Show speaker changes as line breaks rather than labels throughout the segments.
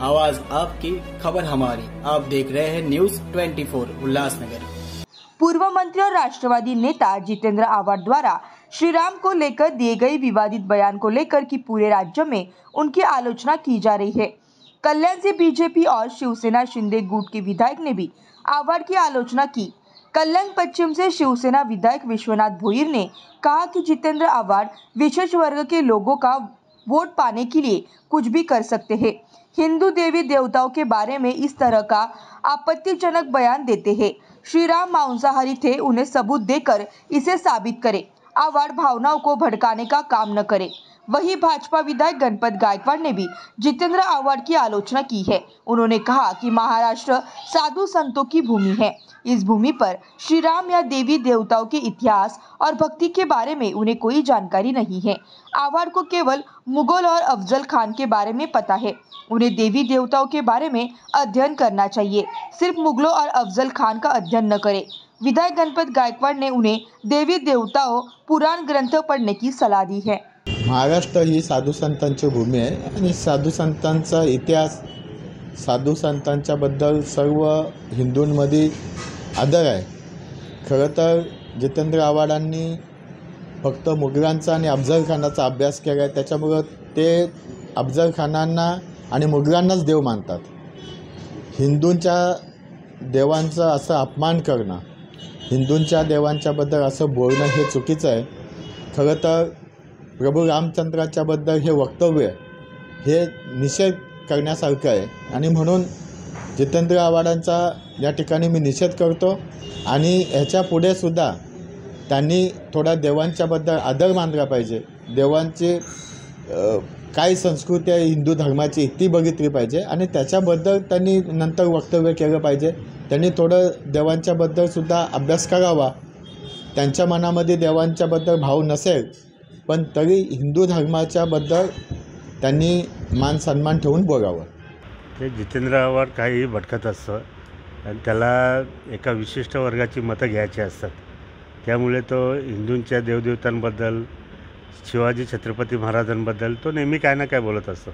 आवाज आपकी, खबर हमारी। आप देख रहे हैं न्यूज 24 उल्लासनगर।
पूर्व मंत्री और राष्ट्रवादी नेता जितेंद्र आव्हाड द्वारा श्री राम को लेकर दिए गए विवादित बयान को लेकर कि पूरे राज्य में उनकी आलोचना की जा रही है। कल्याण से बीजेपी और शिवसेना शिंदे गुट के विधायक ने भी आव्हाड की आलोचना की। कल्याण पश्चिम से शिवसेना विधायक विश्वनाथ भोईर ने कहा कि जितेंद्र आव्हाड विशेष वर्ग के लोगों का वोट पाने के लिए कुछ भी कर सकते हैं। हिंदू देवी देवताओं के बारे में इस तरह का आपत्तिजनक बयान देते हैं। श्री राम मांसाहारी थे, उन्हें सबूत देकर इसे साबित करें। आव्हाड भावनाओं को भड़काने का काम न करे। वहीं भाजपा विधायक गणपत गायकवाड़ ने भी जितेंद्र आव्हाड की आलोचना की है। उन्होंने कहा कि महाराष्ट्र साधु संतों की भूमि है। इस भूमि पर श्री राम या देवी देवताओं के इतिहास और भक्ति के बारे में उन्हें कोई जानकारी नहीं है। आव्हाड को केवल मुगल और अफजल खान के बारे में पता है। उन्हें देवी देवताओं के बारे में अध्ययन करना चाहिए, सिर्फ मुगलों और अफजल खान का अध्ययन न करें। विधायक गणपत गायकवाड़ ने उन्हें देवी देवताओं पुराण ग्रंथ पढ़ने की सलाह दी है।
महाराष्ट्र ही साधू संतांची भूमी आहे आणि साधू संतांचा इतिहास, साधू संतांच्या बद्दल सर्व हिंदूंमध्ये आदर आहे। खरं तर जितेंद्र आव्हाडांनी फक्त मुघलांचा आणि अफजल खानाचा अभ्यास केला आहे, त्याच्यामुळं ते अफजल खानांना आणि मुघलांनाच देव मानतात। हिंदूंच्या देवांचा असं अपमान करणं, हिंदूंच्या देवांच्याबद्दल असं बोलणं हे चुकीचं आहे। खरं तर प्रभू रामचंद्राच्या बद्दल हे वक्तव्य हे निषेध करण्यासारखं आहे आणि म्हणून जितेंद्र आव्हाडांचा या ठिकाणी मी निषेध करतो आणि ह्याच्या पुढे सुद्धा त्यांनी थोडा देवांच्याबद्दल आदर मानला पाहिजे। देवांची काय संस्कृती आहे हिंदू धर्माची ती बघितली पाहिजे आणि त्याच्याबद्दल त्यांनी नंतर वक्तव्य केलं पाहिजे। त्यांनी थोडं देवांच्याबद्दल सुद्धा अभ्यास करावा। त्यांच्या मनामध्ये देवांच्याबद्दल भाव नसेल पण तरी हिंदू धर्माच्याबद्दल त्यांनी मान सन्मान ठेवून बोलावं।
ते जितेंद्र आव्हाड काहीही भटकत असतं आणि त्याला एका विशिष्ट वर्गाची मतं घ्यायची असतात, त्यामुळे तो हिंदूंच्या देवदेवतांबद्दल, शिवाजी छत्रपती महाराजांबद्दल तो नेहमी काय ना काय बोलत असतो।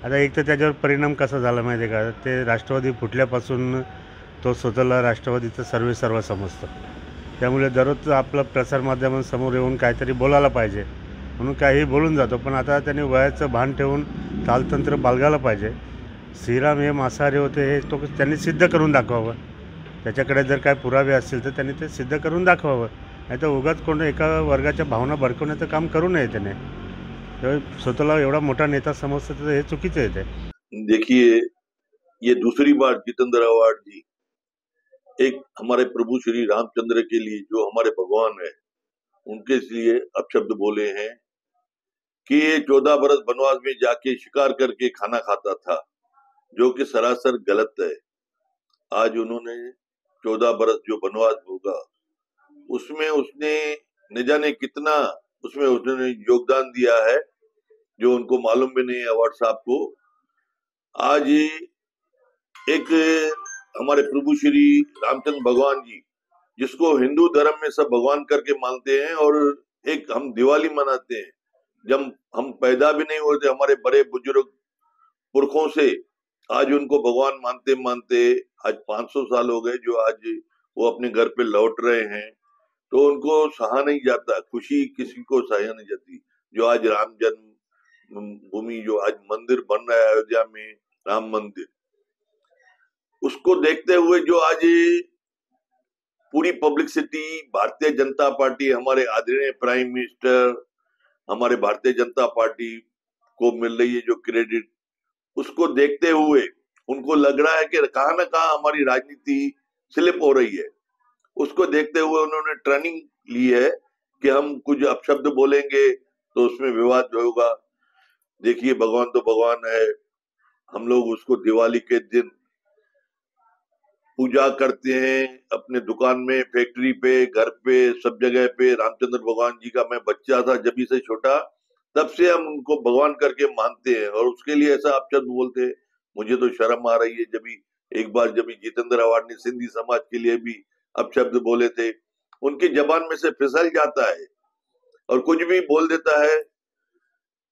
आता एक तर त्याच्यावर परिणाम कसा झाला माहिती आहे का, ते राष्ट्रवादी फुटल्यापासून तो स्वतःला राष्ट्रवादीचं सर्व समजतं। त्यामुळे दररोज आपलं प्रसारमाध्यमांसमोर येऊन काहीतरी बोलायला पाहिजे म्हणून काही बोलून जातो, पण आता त्यांनी वयाचं भान ठेवून तालतंत्र बाळगायला पाहिजे। श्रीराम हे मांसाहारी होते हे तो त्यांनी सिद्ध करून दाखवावं। त्याच्याकडे जर काय पुरावे असतील तर त्यांनी ते सिद्ध करून दाखवावं, नाही तर उगाच कोण एका वर्गाच्या भावना भडकवण्याचं काम करू नये त्याने। स्वतःला एवढा मोठा नेता समजतं तर हे चुकीचं आहे ते।
देखिए, ये दूसरी बार जितेंद्र आव्हाड जी एक हमारे प्रभु श्री रामचंद्र के लिए, जो हमारे भगवान है, उनके लिए अपशब्द बोले हैं कि ये 14 बरस वनवास में जाके शिकार करके खाना खाता था, जो कि सरासर गलत है। आज उन्होंने 14 बरस जो वनवास होगा उसमें उसने न जाने कितना उसमें उसने योगदान दिया है, जो उनको मालूम भी नहीं है आव्हाड साहब को। आज एक हमारे प्रभु श्री रामचंद्र भगवान जी, जिसको हिंदू धर्म में सब भगवान करके मानते हैं, और एक हम दिवाली मनाते हैं, जब हम पैदा भी नहीं होते हमारे बड़े बुजुर्ग पुरखों से आज उनको भगवान मानते मानते आज 500 साल हो गए, जो आज वो अपने घर पे लौट रहे हैं, तो उनको सहा नहीं जाता, खुशी किसी को सहा नहीं जाती। जो आज राम जन्म भूमि, जो आज मंदिर बन रहा है अयोध्या में, राम मंदिर, उसको देखते हुए जो आज पूरी पब्लिसिटी भारतीय जनता पार्टी, हमारे आदरणीय प्राइम मिनिस्टर, हमारे भारतीय जनता पार्टी को मिल रही है जो क्रेडिट, उसको देखते हुए उनको लग रहा है कि कहां ना कहां हमारी राजनीति स्लिप हो रही है। उसको देखते हुए उन्होंने ट्रेनिंग ली है कि हम कुछ अपशब्द बोलेंगे तो उसमें विवाद होगा। देखिए, भगवान तो भगवान है, हम लोग उसको दिवाली के दिन पूजा करते हैं, अपने दुकान में, फैक्ट्री पे, घर पे, सब जगह पे रामचंद्र भगवान जी का, मैं बच्चा था जब से छोटा तब से हम उनको भगवान करके मानते हैं, और उसके लिए ऐसा अपशब्द बोलते हैं। मुझे तो शर्म आ रही है। एक बार जब जितेंद्र आव्हाड ने सिंधी समाज के लिए भी अपशब्द बोले थे, उनकी जबान में से फिसल जाता है और कुछ भी बोल देता है।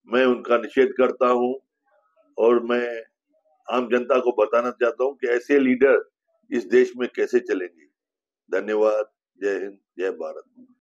मैं उनका निषेध करता हूं और मैं आम जनता को बताना चाहता हूं कि ऐसे लीडर इस देश में कैसे चलेंगे। धन्यवाद। जय हिंद, जय भारत।